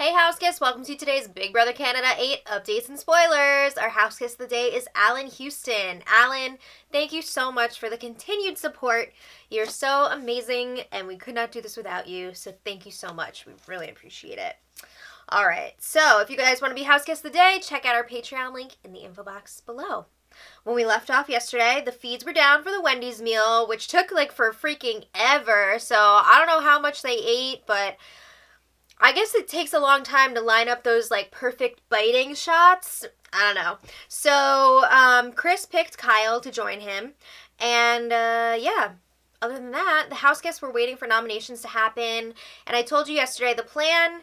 Hey house guests, welcome to today's Big Brother Canada 8 updates and spoilers. Our house guest of the day is Alan Houston. Alan, thank you so much for the continued support. You're so amazing and we could not do this without you, so thank you so much. We really appreciate it. Alright, so if you guys want to be house guest of the day, check out our Patreon link in the info box below. When we left off yesterday, the feeds were down for the Wendy's meal, which took for freaking ever, so I don't know how much they ate, but I guess it takes a long time to line up those perfect biting shots. I don't know. So Chris picked Kyle to join him. And yeah, other than that, the house guests were waiting for nominations to happen. And I told you yesterday the plan,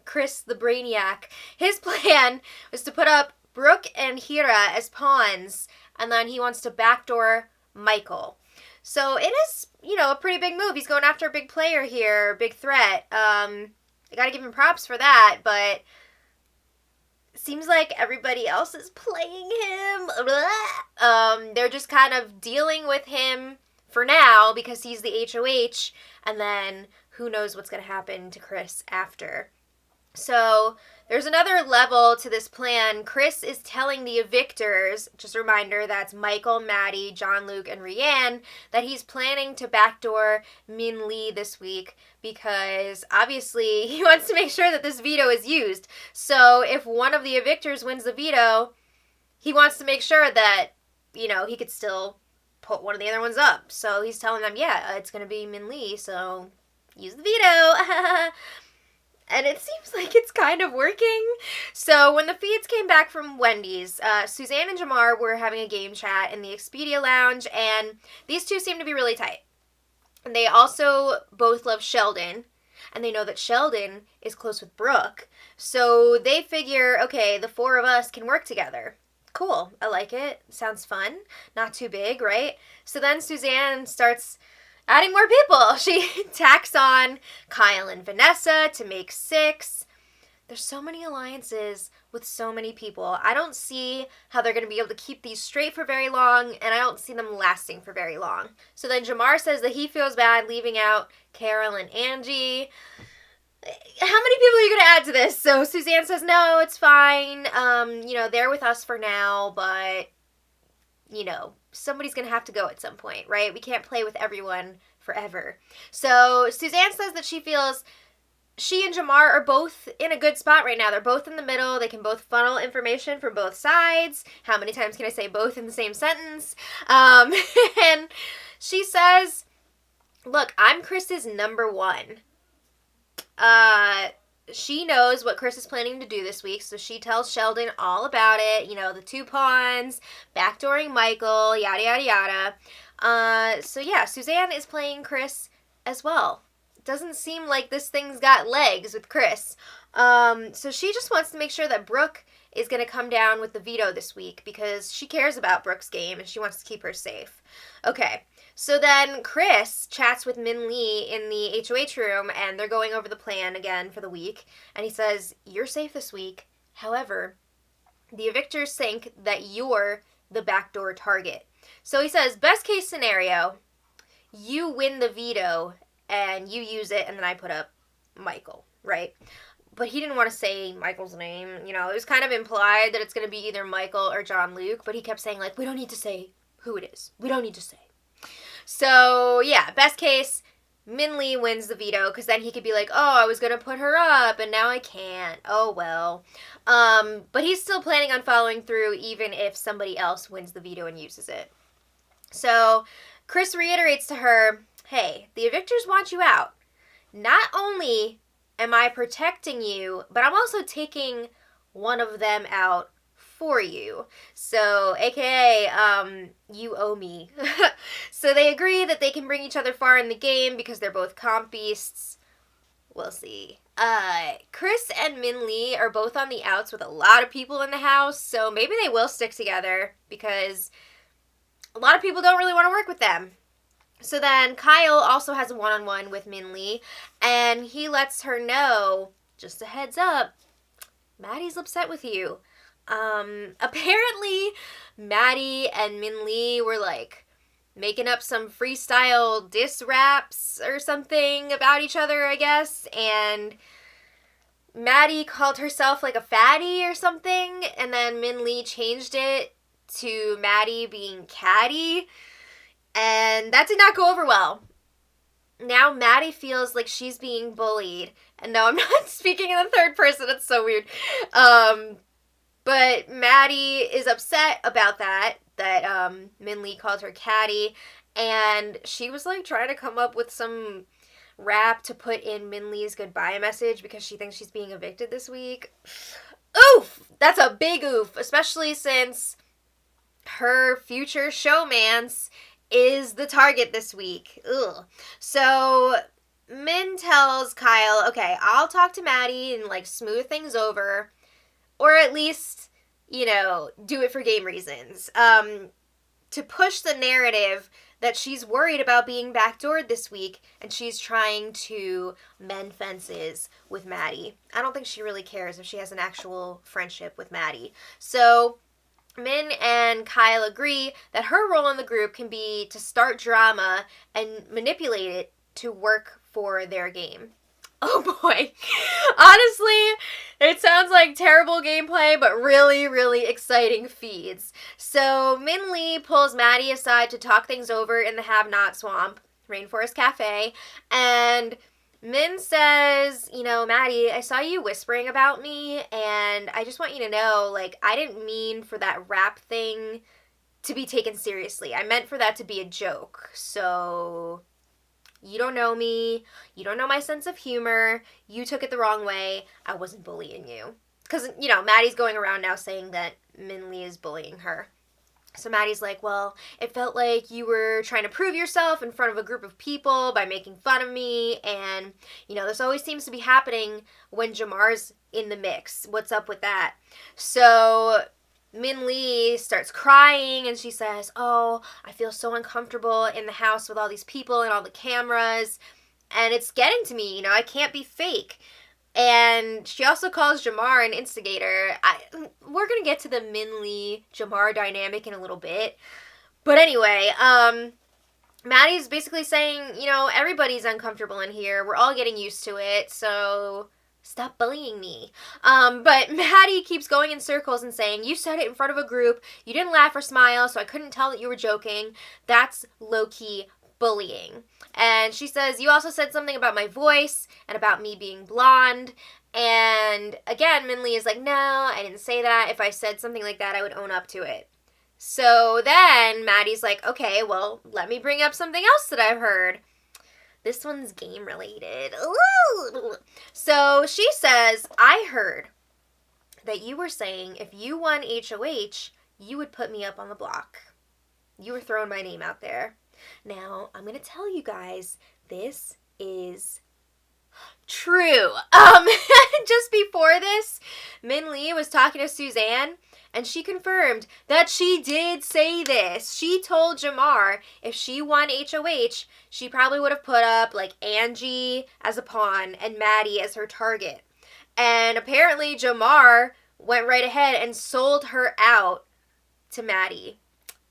Chris the Brainiac, his plan was to put up Brooke and Hira as pawns. And then he wants to backdoor Michael. So it is, a pretty big move. He's going after a big player here, big threat. I gotta give him props for that, but it seems like everybody else is playing him. They're just kind of dealing with him for now because he's the HOH, and then who knows what's gonna happen to Chris after. So there's another level to this plan. Chris is telling the evictors, just a reminder, that's Michael, Maddie, John Luke, and Rianne, that he's planning to backdoor Min Lee this week because obviously he wants to make sure that this veto is used. So if one of the evictors wins the veto, he wants to make sure that, he could still put one of the other ones up. So he's telling them, yeah, it's going to be Min Lee, so use the veto. And it seems like it's kind of working. So when the feeds came back from Wendy's, Suzanne and Jamar were having a game chat in the Expedia Lounge, and these two seem to be really tight. And they also both love Sheldon, and they know that Sheldon is close with Brooke. So they figure, okay, the four of us can work together. Cool, I like it. Sounds fun. Not too big, right? So then Suzanne starts adding more people. She tacks on Kyle and Vanessa to make 6. There's so many alliances with so many people. I don't see how they're going to be able to keep these straight for very long, and I don't see them lasting for very long. So then Jamar says that he feels bad leaving out Carol and Angie. How many people are you going to add to this? So Suzanne says, no, it's fine. They're with us for now, but somebody's going to have to go at some point, right? We can't play with everyone forever. So Suzanne says that she feels she and Jamar are both in a good spot right now. They're both in the middle. They can both funnel information from both sides. How many times can I say both in the same sentence? And she says, look, I'm Chris's number 1. She knows what Chris is planning to do this week, so she tells Sheldon all about it. The 2 pawns, backdooring Michael, yada, yada, yada. So yeah, Suzanne is playing Chris as well. It doesn't seem like this thing's got legs with Chris. So she just wants to make sure that Brooke is going to come down with the veto this week because she cares about Brooke's game and she wants to keep her safe. Okay. So then Chris chats with Min Lee in the HOH room, and they're going over the plan again for the week. And he says, you're safe this week. However, the evictors think that you're the backdoor target. So he says, best case scenario, you win the veto, and you use it, and then I put up Michael, right? But he didn't want to say Michael's name. It was kind of implied that it's going to be either Michael or John Luke, but he kept saying, we don't need to say who it is. We don't need to say. So, yeah, best case, Min Lee wins the veto, because then he could be like, oh, I was going to put her up, and now I can't. Oh, well. But he's still planning on following through, even if somebody else wins the veto and uses it. So, Chris reiterates to her, hey, the evictors want you out. Not only am I protecting you, but I'm also taking one of them out for you. So, aka, you owe me. So they agree that they can bring each other far in the game because they're both comp beasts. We'll see. Chris and Min Lee are both on the outs with a lot of people in the house, so maybe they will stick together because a lot of people don't really want to work with them. So then Kyle also has a one-on-one with Min Lee, and he lets her know, just a heads up, Maddie's upset with you. Apparently Maddie and Min Lee were making up some freestyle diss raps or something about each other, I guess, and Maddie called herself like a fatty or something, and then Min Lee changed it to Maddie being catty, and that did not go over well. Now Maddie feels like she's being bullied, and no, I'm not speaking in the third person, it's so weird. But Maddie is upset about that Min Lee called her catty, and she was like trying to come up with some rap to put in Min Lee's goodbye message because she thinks she's being evicted this week. Oof! That's a big oof, especially since her future showmance is the target this week. Ugh. So Min tells Kyle, okay, I'll talk to Maddie and like smooth things over, or at least, you know, do it for game reasons. To push the narrative that she's worried about being backdoored this week, and she's trying to mend fences with Maddie. I don't think she really cares if she has an actual friendship with Maddie. So Min and Kyle agree that her role in the group can be to start drama and manipulate it to work for their game. Oh boy. Honestly, it sounds like terrible gameplay, but really, really exciting feeds. So Min Lee pulls Maddie aside to talk things over in the Have-Not Swamp, Rainforest Cafe, and Min says, you know, Maddie, I saw you whispering about me, and I just want you to know, like, I didn't mean for that rap thing to be taken seriously. I meant for that to be a joke. So you don't know me. You don't know my sense of humor. You took it the wrong way. I wasn't bullying you. Because, you know, Maddie's going around now saying that Min Lee is bullying her. So Maddie's like, well, it felt like you were trying to prove yourself in front of a group of people by making fun of me. And, you know, this always seems to be happening when Jamar's in the mix. What's up with that? So Min Lee starts crying and she says, oh, I feel so uncomfortable in the house with all these people and all the cameras, and it's getting to me, you know, I can't be fake. And she also calls Jamar an instigator. We're going to get to the Min Lee Jamar dynamic in a little bit. But anyway, Maddie's basically saying, you know, everybody's uncomfortable in here. We're all getting used to it, so stop bullying me. But Maddie keeps going in circles and saying, you said it in front of a group, you didn't laugh or smile, so I couldn't tell that you were joking. That's low-key bullying. And she says, you also said something about my voice and about me being blonde. And again, Min Lee is like, no, I didn't say that. If I said something like that, I would own up to it. So then Maddie's like, okay, well, let me bring up something else that I've heard. This one's game related. Ooh. So she says, I heard that you were saying if you won HOH, you would put me up on the block. You were throwing my name out there. Now, I'm going to tell you guys, this is true. Just before this, Min Lee was talking to Suzanne, and she confirmed that she did say this. She told Jamar if she won HOH, she probably would have put up, like, Angie as a pawn and Maddie as her target. And apparently Jamar went right ahead and sold her out to Maddie.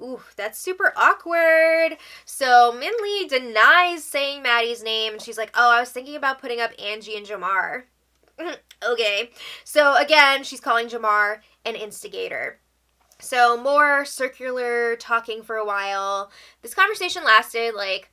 Ooh, that's super awkward. So Min Lee denies saying Maddie's name, and she's like, oh, I was thinking about putting up Angie and Jamar. Okay. So again, she's calling Jamar an instigator. So more circular talking for a while. This conversation lasted like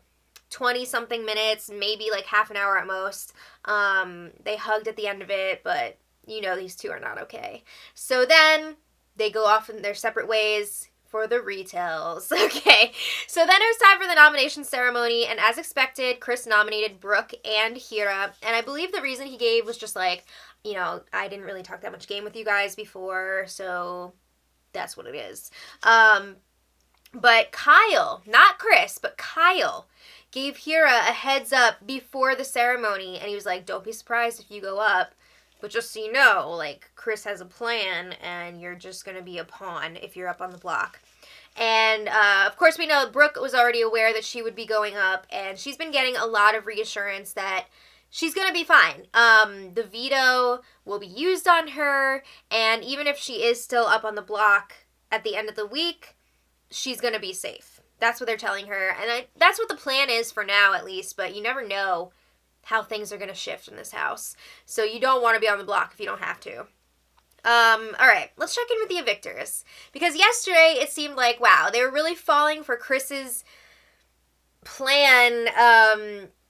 20-something minutes, maybe like half an hour at most. They hugged at the end of it, but you know these two are not okay. So then they go off in their separate ways for the retells. Okay, so then it was time for the nomination ceremony, and as expected, Chris nominated Brooke and Hira, and I believe the reason he gave was just like, you know, I didn't really talk that much game with you guys before, so that's what it is. But Kyle, not Chris, but Kyle gave Hira a heads up before the ceremony, and he was like, don't be surprised if you go up, but just so you know, like, Chris has a plan, and you're just going to be a pawn if you're up on the block. And, of course, we know Brooke was already aware that she would be going up, and she's been getting a lot of reassurance that she's going to be fine. The veto will be used on her, and even if she is still up on the block at the end of the week, she's going to be safe. That's what they're telling her, and that's what the plan is for now, at least, but you never know how things are going to shift in this house. So you don't want to be on the block if you don't have to. Alright, let's check in with the evictors. Because yesterday it seemed like, wow, they were really falling for Chris's plan,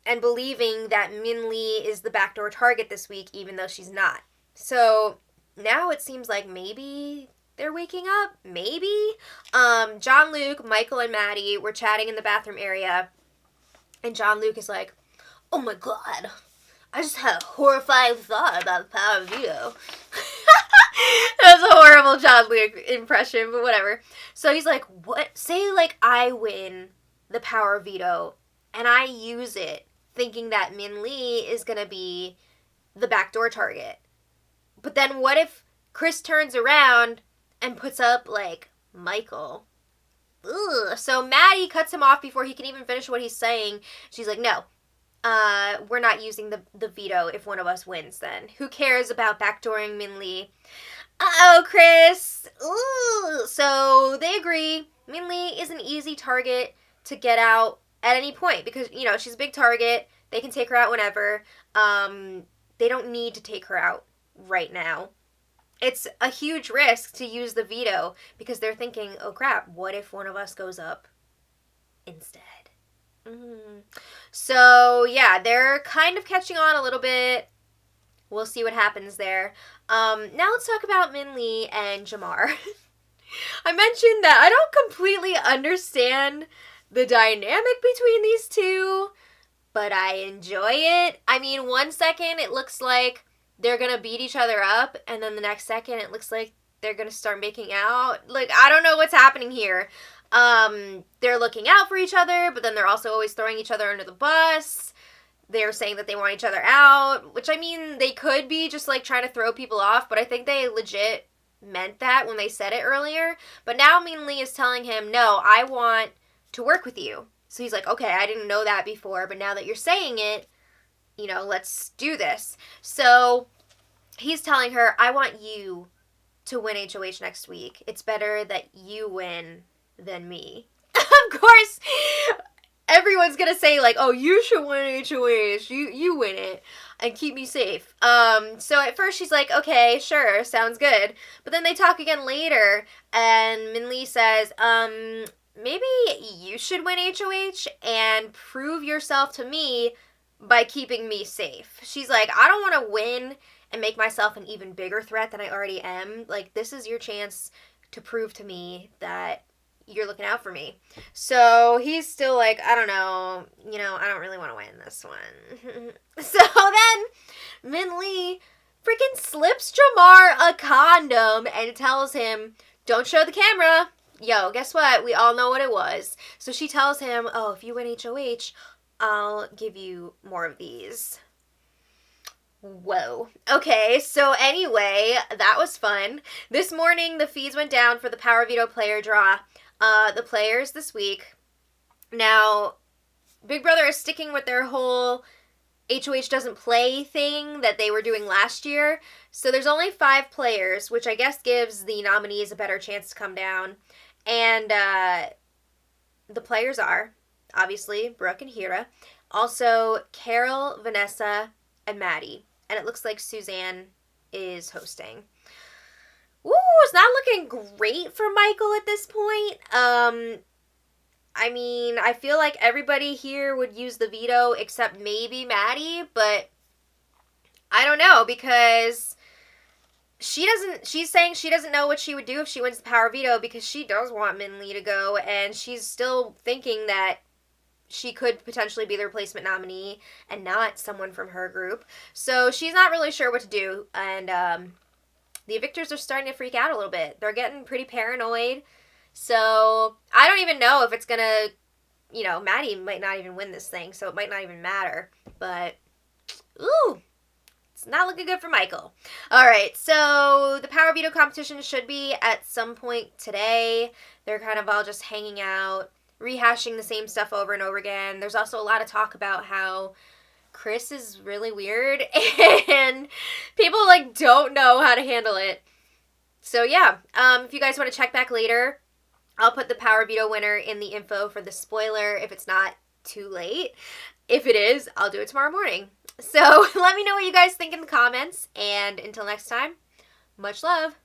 and believing that Min Lee is the backdoor target this week, even though she's not. So now it seems like maybe they're waking up. Maybe. John Luke, Michael, and Maddie were chatting in the bathroom area, and John Luke is like, oh my god, I just had a horrifying thought about the power of veto. That was a horrible John Luke impression, but whatever. So he's like, what? Say, like, I win the power of veto, and I use it, thinking that Min Lee is going to be the backdoor target. But then what if Chris turns around and puts up, like, Michael? Ugh. So Maddie cuts him off before he can even finish what he's saying. She's like, no. We're not using the veto if one of us wins then. Who cares about backdooring Min Lee? Uh-oh, Chris. Ooh. So they agree. Min Lee is an easy target to get out at any point because, you know, she's a big target. They can take her out whenever. They don't need to take her out right now. It's a huge risk to use the veto because they're thinking, oh crap, what if one of us goes up instead? So, yeah, they're kind of catching on a little bit. We'll see what happens there. Now let's talk about Min Lee and Jamar. I mentioned that I don't completely understand the dynamic between these two, but I enjoy it. I mean, 1 second it looks like they're gonna beat each other up, and then the next second it looks like they're gonna start making out. Like, I don't know what's happening here. They're looking out for each other, but then they're also always throwing each other under the bus. They're saying that they want each other out, which, I mean, they could be just, like, trying to throw people off, but I think they legit meant that when they said it earlier. But now Min Lee is telling him, no, I want to work with you. So he's like, okay, I didn't know that before, but now that you're saying it, you know, let's do this. So he's telling her, I want you to win HOH next week. It's better that you win than me. Of course, everyone's gonna say, like, oh, you should win HOH. You win it and keep me safe. So at first she's like, okay, sure, sounds good. But then they talk again later, and Min Lee says, maybe you should win HOH and prove yourself to me by keeping me safe. She's like, I don't want to win and make myself an even bigger threat than I already am. Like, this is your chance to prove to me that you're looking out for me. So he's still like, I don't know, you know, I don't really want to win this one. So then Min Lee freaking slips Jamar a condom and tells him, don't show the camera. Yo, guess what? We all know what it was. So she tells him, oh, if you win HOH, I'll give you more of these. Whoa. Okay, so anyway, that was fun. This morning, the feeds went down for the Power Veto player draw. The players this week. Now, Big Brother is sticking with their whole HOH doesn't play thing that they were doing last year. So there's only 5 players, which I guess gives the nominees a better chance to come down. And the players are, obviously, Brooke and Hira. Also, Carol, Vanessa, and Maddie. And it looks like Suzanne is hosting. Ooh, it's not looking great for Michael at this point. I mean, I feel like everybody here would use the veto except maybe Maddie, but I don't know because she's saying she doesn't know what she would do if she wins the power veto because she does want Min Lee to go and she's still thinking that she could potentially be the replacement nominee and not someone from her group. So she's not really sure what to do, and the evictors are starting to freak out a little bit. They're getting pretty paranoid. So I don't even know if it's going to, you know, Maddie might not even win this thing, so it might not even matter. But, ooh, it's not looking good for Michael. All right, so the Power Veto competition should be at some point today. They're kind of all just hanging out, rehashing the same stuff over and over again. There's also a lot of talk about how Chris is really weird and people, like, don't know how to handle it. So, yeah, if you guys want to check back later, I'll put the Power Veto winner in the info for the spoiler if it's not too late. If it is, I'll do it tomorrow morning. So let me know what you guys think in the comments. And until next time, much love.